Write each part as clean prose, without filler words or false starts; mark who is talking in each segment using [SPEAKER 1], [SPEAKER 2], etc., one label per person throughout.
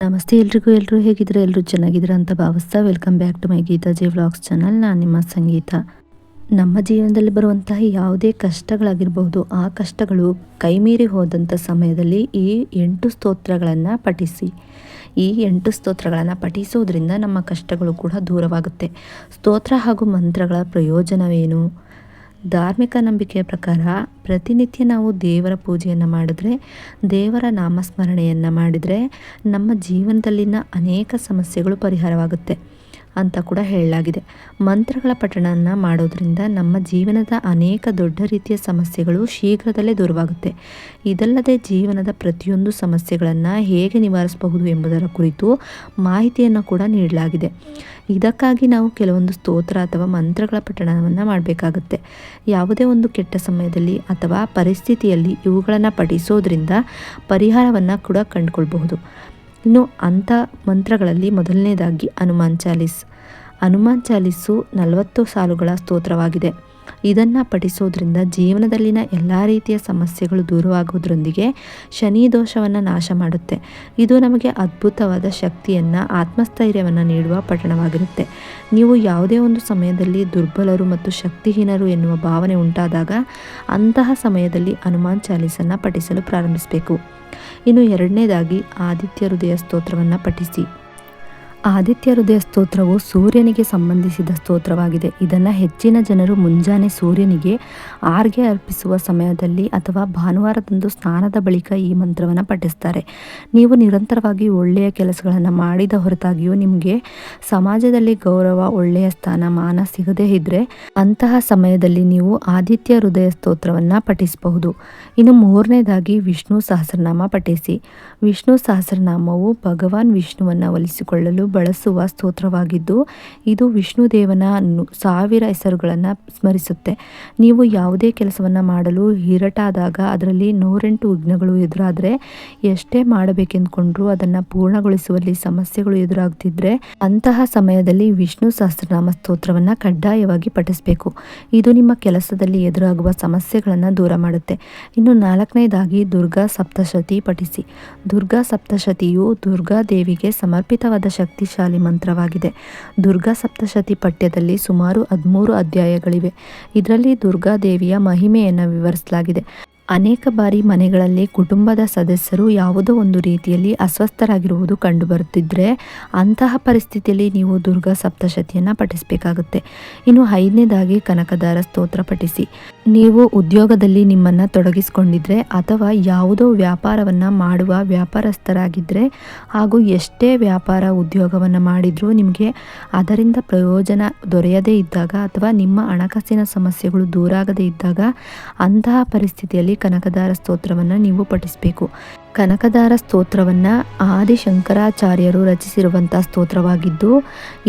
[SPEAKER 1] ನಮಸ್ತೆ ಎಲ್ರಿಗೂ. ಎಲ್ಲರೂ ಹೇಗಿದ್ರೆ ಎಲ್ಲರೂ ಚೆನ್ನಾಗಿದ್ದೀರಾ ಅಂತ ಭಾವಿಸ್ತಾ welcome back to my Geetha J vlogs channel. ನಾನು ನಿಮ್ಮ ಸಂಗೀತ. ನಮ್ಮ ಜೀವನದಲ್ಲಿ ಬರುವಂತಹ ಯಾವುದೇ ಕಷ್ಟಗಳಾಗಿರಬಹುದು, ಆ ಕಷ್ಟಗಳು ಕೈಮೀರಿ ಹೋದಂಥ ಸಮಯದಲ್ಲಿ ಈ 8 ಸ್ತೋತ್ರಗಳನ್ನು ಪಠಿಸಿ. ಈ 8 ಸ್ತೋತ್ರಗಳನ್ನು ಪಠಿಸೋದ್ರಿಂದ ನಮ್ಮ ಕಷ್ಟಗಳು ಕೂಡ ದೂರವಾಗುತ್ತೆ. ಸ್ತೋತ್ರ ಹಾಗೂ ಮಂತ್ರಗಳ ಪ್ರಯೋಜನವೇನು? ಧಾರ್ಮಿಕ ನಂಬಿಕೆಯ ಪ್ರಕಾರ ಪ್ರತಿನಿತ್ಯ ನಾವು ದೇವರ ಪೂಜೆಯನ್ನು ಮಾಡಿದ್ರೆ, ದೇವರ ನಾಮಸ್ಮರಣೆಯನ್ನು ಮಾಡಿದರೆ ನಮ್ಮ ಜೀವನದಲ್ಲಿನ ಅನೇಕ ಸಮಸ್ಯೆಗಳು ಪರಿಹಾರವಾಗುತ್ತೆ ಅಂತ ಕೂಡ ಹೇಳಲಾಗಿದೆ. ಮಂತ್ರಗಳ ಪಠಣವನ್ನು ಮಾಡೋದ್ರಿಂದ ನಮ್ಮ ಜೀವನದ ಅನೇಕ ದೊಡ್ಡ ರೀತಿಯ ಸಮಸ್ಯೆಗಳು ಶೀಘ್ರದಲ್ಲೇ ದೂರವಾಗುತ್ತೆ. ಇದಲ್ಲದೆ ಜೀವನದ ಪ್ರತಿಯೊಂದು ಸಮಸ್ಯೆಗಳನ್ನು ಹೇಗೆ ನಿವಾರಿಸಬಹುದು ಎಂಬುದರ ಕುರಿತು ಮಾಹಿತಿಯನ್ನು ಕೂಡ ನೀಡಲಾಗಿದೆ. ಇದಕ್ಕಾಗಿ ನಾವು ಕೆಲವೊಂದು ಸ್ತೋತ್ರ ಅಥವಾ ಮಂತ್ರಗಳ ಪಠಣವನ್ನು ಮಾಡಬೇಕಾಗುತ್ತೆ. ಯಾವುದೇ ಒಂದು ಕೆಟ್ಟ ಸಮಯದಲ್ಲಿ ಅಥವಾ ಪರಿಸ್ಥಿತಿಯಲ್ಲಿ ಇವುಗಳನ್ನು ಪಠಿಸೋದ್ರಿಂದ ಪರಿಹಾರವನ್ನು ಕೂಡ ಕಂಡುಕೊಳ್ಬಹುದು. ಇನ್ನು ಅಂಥ ಮಂತ್ರಗಳಲ್ಲಿ ಮೊದಲನೇದಾಗಿ ಹನುಮಾನ್ ಚಾಲೀಸು 40 ಸಾಲುಗಳ ಸ್ತೋತ್ರವಾಗಿದೆ. ಇದನ್ನು ಪಠಿಸೋದ್ರಿಂದ ಜೀವನದಲ್ಲಿನ ಎಲ್ಲ ರೀತಿಯ ಸಮಸ್ಯೆಗಳು ದೂರವಾಗೋದ್ರೊಂದಿಗೆ ಶನಿ ದೋಷವನ್ನು ನಾಶ ಮಾಡುತ್ತೆ. ಇದು ನಮಗೆ ಅದ್ಭುತವಾದ ಶಕ್ತಿಯನ್ನು, ಆತ್ಮಸ್ಥೈರ್ಯವನ್ನು ನೀಡುವ ಪಠಣವಾಗಿರುತ್ತೆ. ನೀವು ಯಾವುದೇ ಒಂದು ಸಮಯದಲ್ಲಿ ದುರ್ಬಲರು ಮತ್ತು ಶಕ್ತಿಹೀನರು ಎನ್ನುವ ಭಾವನೆ ಉಂಟಾದಾಗ ಅಂತಹ ಸಮಯದಲ್ಲಿ ಹನುಮಾನ್ ಚಾಲೀಸನ್ನು ಪಠಿಸಲು ಪ್ರಾರಂಭಿಸಬೇಕು. ಇನ್ನು ಎರಡನೇದಾಗಿ ಆದಿತ್ಯ ಹೃದಯ ಸ್ತೋತ್ರವನ್ನು ಪಠಿಸಿ. ಆದಿತ್ಯ ಹೃದಯ ಸ್ತೋತ್ರವು ಸೂರ್ಯನಿಗೆ ಸಂಬಂಧಿಸಿದ ಸ್ತೋತ್ರವಾಗಿದೆ. ಇದನ್ನು ಹೆಚ್ಚಿನ ಜನರು ಮುಂಜಾನೆ ಸೂರ್ಯನಿಗೆ ಆರ್ಘ್ಯ ಅರ್ಪಿಸುವ ಸಮಯದಲ್ಲಿ ಅಥವಾ ಭಾನುವಾರದಂದು ಸ್ನಾನದ ಬಳಿಕ ಈ ಮಂತ್ರವನ್ನು ಪಠಿಸ್ತಾರೆ. ನೀವು ನಿರಂತರವಾಗಿ ಒಳ್ಳೆಯ ಕೆಲಸಗಳನ್ನು ಮಾಡಿದ ಹೊರತಾಗಿಯೂ ನಿಮಗೆ ಸಮಾಜದಲ್ಲಿ ಗೌರವ, ಒಳ್ಳೆಯ ಸ್ಥಾನಮಾನ ಸಿಗದೇ ಇದ್ದರೆ ಅಂತಹ ಸಮಯದಲ್ಲಿ ನೀವು ಆದಿತ್ಯ ಹೃದಯ ಸ್ತೋತ್ರವನ್ನು ಪಠಿಸಬಹುದು. ಇನ್ನು ಮೂರನೇದಾಗಿ ವಿಷ್ಣು ಸಹಸ್ರನಾಮ ಪಠಿಸಿ. ವಿಷ್ಣು ಸಹಸ್ರನಾಮವು ಭಗವಾನ್ ವಿಷ್ಣುವನ್ನು ಒಲಿಸಿಕೊಳ್ಳಲು ಬಳಸುವ ಸ್ತೋತ್ರವಾಗಿದ್ದು, ಇದು ವಿಷ್ಣು ದೇವನ 1000 ಹೆಸರುಗಳನ್ನು ಸ್ಮರಿಸುತ್ತೆ. ನೀವು ಯಾವುದೇ ಕೆಲಸವನ್ನು ಮಾಡಲು ಹಿರಟಾದಾಗ ಅದರಲ್ಲಿ 108 ವಿಘ್ನಗಳು ಎದುರಾದರೆ, ಎಷ್ಟೇ ಮಾಡಬೇಕೆಂದುಕೊಂಡ್ರೂ ಅದನ್ನು ಪೂರ್ಣಗೊಳಿಸುವಲ್ಲಿ ಸಮಸ್ಯೆಗಳು ಎದುರಾಗ್ತಿದ್ರೆ ಅಂತಹ ಸಮಯದಲ್ಲಿ ವಿಷ್ಣು ಸಹಸ್ರನಾಮ ಸ್ತೋತ್ರವನ್ನು ಕಡ್ಡಾಯವಾಗಿ ಪಠಿಸಬೇಕು. ಇದು ನಿಮ್ಮ ಕೆಲಸದಲ್ಲಿ ಎದುರಾಗುವ ಸಮಸ್ಯೆಗಳನ್ನು ದೂರ ಮಾಡುತ್ತೆ. ಇನ್ನು ನಾಲ್ಕನೇದಾಗಿ ದುರ್ಗಾ ಸಪ್ತಶತಿ ಪಠಿಸಿ. ದುರ್ಗಾ ಸಪ್ತಶತಿಯು ದುರ್ಗಾ ದೇವಿಗೆ ಸಮರ್ಪಿತವಾದ ಶಕ್ತಿಶಾಲಿ ಮಂತ್ರವಾಗಿದೆ. ದುರ್ಗಾ ಸಪ್ತಶತಿ ಪಠ್ಯದಲ್ಲಿ ಸುಮಾರು 13 ಅಧ್ಯಾಯಗಳಿವೆ. ಇದರಲ್ಲಿ ದುರ್ಗಾ ದೇವಿಯ ಮಹಿಮೆಯನ್ನು ವಿವರಿಸಲಾಗಿದೆ. ಅನೇಕ ಬಾರಿ ಮನೆಗಳಲ್ಲಿ ಕುಟುಂಬದ ಸದಸ್ಯರು ಯಾವುದೋ ಒಂದು ರೀತಿಯಲ್ಲಿ ಅಸ್ವಸ್ಥರಾಗಿರುವುದು ಕಂಡುಬರುತ್ತಿದ್ದರೆ ಅಂತಹ ಪರಿಸ್ಥಿತಿಯಲ್ಲಿ ನೀವು ದುರ್ಗಾ ಸಪ್ತಶತಿಯನ್ನು ಪಠಿಸಬೇಕಾಗುತ್ತೆ. ಇನ್ನು 5ನೇದಾಗಿ ಕನಕದಾರ ಸ್ತೋತ್ರ ಪಠಿಸಿ. ನೀವು ಉದ್ಯೋಗದಲ್ಲಿ ನಿಮ್ಮನ್ನು ತೊಡಗಿಸಿಕೊಂಡಿದ್ರೆ ಅಥವಾ ಯಾವುದೋ ವ್ಯಾಪಾರವನ್ನು ಮಾಡುವ ವ್ಯಾಪಾರಸ್ಥರಾಗಿದ್ದರೆ ಹಾಗೂ ಎಷ್ಟೇ ವ್ಯಾಪಾರ ಉದ್ಯೋಗವನ್ನು ಮಾಡಿದರೂ ನಿಮಗೆ ಅದರಿಂದ ಪ್ರಯೋಜನ ದೊರೆಯದೇ ಇದ್ದಾಗ ಅಥವಾ ನಿಮ್ಮ ಹಣಕಾಸಿನ ಸಮಸ್ಯೆಗಳು ದೂರಾಗದೇ ಇದ್ದಾಗ ಅಂತಹ ಪರಿಸ್ಥಿತಿಯಲ್ಲಿ ಕನಕದಾರ ಸ್ತೋತ್ರವನ್ನು ನೀವು ಪಠಿಸಬೇಕು. ಕನಕದಾರ ಸ್ತೋತ್ರವನ್ನು ಆದಿಶಂಕರಾಚಾರ್ಯರು ರಚಿಸಿರುವಂಥ ಸ್ತೋತ್ರವಾಗಿದ್ದು,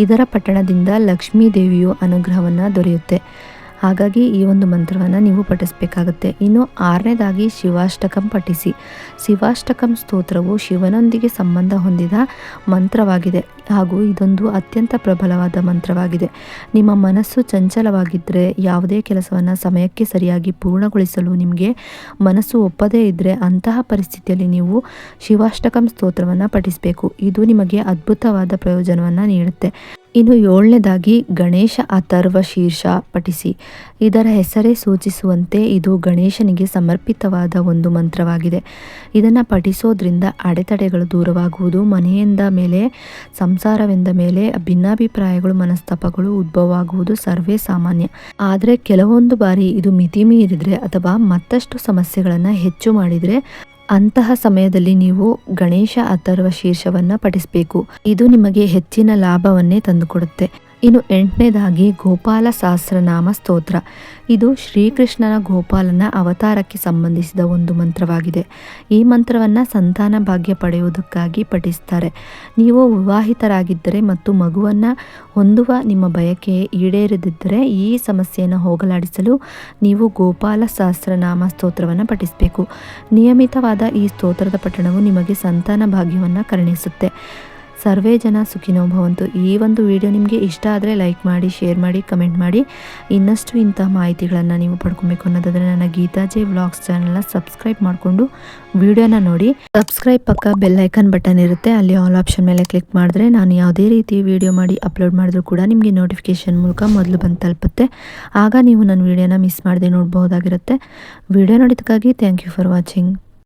[SPEAKER 1] ಇದರ ಪಠಣದಿಂದ ಲಕ್ಷ್ಮೀ ದೇವಿಯು ಅನುಗ್ರಹವನ್ನು ದೊರೆಯುತ್ತೆ. ಹಾಗಾಗಿ ಈ ಒಂದು ಮಂತ್ರವನ್ನು ನೀವು ಪಠಿಸಬೇಕಾಗುತ್ತೆ. ಇನ್ನು 6ನೇದಾಗಿ ಶಿವಾಷ್ಟಕಂ ಪಠಿಸಿ. ಶಿವಾಷ್ಟಕಂ ಸ್ತೋತ್ರವು ಶಿವನೊಂದಿಗೆ ಸಂಬಂಧ ಹೊಂದಿದ ಮಂತ್ರವಾಗಿದೆ ಹಾಗೂ ಇದೊಂದು ಅತ್ಯಂತ ಪ್ರಬಲವಾದ ಮಂತ್ರವಾಗಿದೆ. ನಿಮ್ಮ ಮನಸ್ಸು ಚಂಚಲವಾಗಿದ್ದರೆ, ಯಾವುದೇ ಕೆಲಸವನ್ನು ಸಮಯಕ್ಕೆ ಸರಿಯಾಗಿ ಪೂರ್ಣಗೊಳಿಸಲು ನಿಮಗೆ ಮನಸ್ಸು ಒಪ್ಪದೇ ಇದ್ದರೆ ಅಂತಹ ಪರಿಸ್ಥಿತಿಯಲ್ಲಿ ನೀವು ಶಿವಾಷ್ಟಕಂ ಸ್ತೋತ್ರವನ್ನು ಪಠಿಸಬೇಕು. ಇದು ನಿಮಗೆ ಅದ್ಭುತವಾದ ಪ್ರಯೋಜನವನ್ನು ನೀಡುತ್ತೆ. ಇನ್ನು 7ನೇದಾಗಿ ಗಣೇಶ ಅಥರ್ವ ಶೀರ್ಷ ಪಠಿಸಿ. ಇದರ ಹೆಸರೇ ಸೂಚಿಸುವಂತೆ ಇದು ಗಣೇಶನಿಗೆ ಸಮರ್ಪಿತವಾದ ಒಂದು ಮಂತ್ರವಾಗಿದೆ. ಇದನ್ನು ಪಠಿಸೋದ್ರಿಂದ ಅಡೆತಡೆಗಳು ದೂರವಾಗುವುದು, ಮನೆಯಿಂದ ಮೇಲೆ, ಸಂಸಾರವೆಂದ ಮೇಲೆ ಭಿನ್ನಾಭಿಪ್ರಾಯಗಳು, ಮನಸ್ತಾಪಗಳು ಉದ್ಭವವಾಗುವುದು ಸರ್ವೇ ಸಾಮಾನ್ಯ. ಆದರೆ ಕೆಲವೊಂದು ಬಾರಿ ಇದು ಮಿತಿ ಮೀರಿದರೆ ಅಥವಾ ಮತ್ತಷ್ಟು ಸಮಸ್ಯೆಗಳನ್ನು ಹೆಚ್ಚು ಮಾಡಿದರೆ ಅಂತಹ ಸಮಯದಲ್ಲಿ ನೀವು ಗಣೇಶ ಅಥರ್ವ ಶೀರ್ಷವನ್ನು ಪಠಿಸಬೇಕು. ಇದು ನಿಮಗೆ ಹೆಚ್ಚಿನ ಲಾಭವನ್ನೇ ತಂದುಕೊಡುತ್ತೆ. ಇನ್ನು 8ನೇದಾಗಿ ಗೋಪಾಲ ಸಹಸ್ರನಾಮ ಸ್ತೋತ್ರ. ಇದು ಶ್ರೀಕೃಷ್ಣನ ಗೋಪಾಲನ ಅವತಾರಕ್ಕೆ ಸಂಬಂಧಿಸಿದ ಒಂದು ಮಂತ್ರವಾಗಿದೆ. ಈ ಮಂತ್ರವನ್ನು ಸಂತಾನ ಭಾಗ್ಯ ಪಡೆಯುವುದಕ್ಕಾಗಿ ಪಠಿಸ್ತಾರೆ. ನೀವು ವಿವಾಹಿತರಾಗಿದ್ದರೆ ಮತ್ತು ಮಗುವನ್ನು ಹೊಂದುವ ನಿಮ್ಮ ಬಯಕೆ ಈಡೇರದಿದ್ದರೆ ಈ ಸಮಸ್ಯೆಯನ್ನು ಹೋಗಲಾಡಿಸಲು ನೀವು ಗೋಪಾಲ ಸಹಸ್ರನಾಮ ಸ್ತೋತ್ರವನ್ನು ಪಠಿಸಬೇಕು. ನಿಯಮಿತವಾದ ಈ ಸ್ತೋತ್ರದ ಪಠಣವು ನಿಮಗೆ ಸಂತಾನ ಭಾಗ್ಯವನ್ನು ಕರುಣಿಸುತ್ತೆ. ಸರ್ವೇ ಜನ ಸುಖಿನೋ ಭವಂತು. ಈ ಒಂದು ವಿಡಿಯೋ ನಿಮಗೆ ಇಷ್ಟ ಆದರೆ ಲೈಕ್ ಮಾಡಿ, ಶೇರ್ ಮಾಡಿ, ಕಮೆಂಟ್ ಮಾಡಿ. ಇನ್ನಷ್ಟು ಇಂಥ ಮಾಹಿತಿಗಳನ್ನು ನೀವು ಪಡ್ಕೊಬೇಕು ಅನ್ನೋದಾದರೆ ನನ್ನ ಗೀತಾ ಜೆ ವ್ಲಾಗ್ಸ್ ಚಾನಲ್ನ ಸಬ್ಸ್ಕ್ರೈಬ್ ಮಾಡಿಕೊಂಡು ವಿಡಿಯೋನ ನೋಡಿ. ಸಬ್ಸ್ಕ್ರೈಬ್ ಪಕ್ಕ ಬೆಲ್ ಐಕನ್ ಬಟನ್ ಇರುತ್ತೆ, ಅಲ್ಲಿ ಆಲ್ ಆಪ್ಷನ್ ಮೇಲೆ ಕ್ಲಿಕ್ ಮಾಡಿದ್ರೆ ನಾನು ಯಾವುದೇ ರೀತಿ ವಿಡಿಯೋ ಮಾಡಿ ಅಪ್ಲೋಡ್ ಮಾಡಿದ್ರು ಕೂಡ ನಿಮಗೆ ನೋಟಿಫಿಕೇಶನ್ ಮೂಲಕ ಮೊದಲು ಬಂದು ತಲುಪುತ್ತೆ. ಆಗ ನೀವು ನನ್ನ ವಿಡಿಯೋನ ಮಿಸ್ ಮಾಡದೆ ನೋಡಬಹುದಾಗಿರುತ್ತೆ. ವಿಡಿಯೋ ನೋಡಿದ್ದಕ್ಕಾಗಿ ಥ್ಯಾಂಕ್ ಯು ಫಾರ್ ವಾಚಿಂಗ್.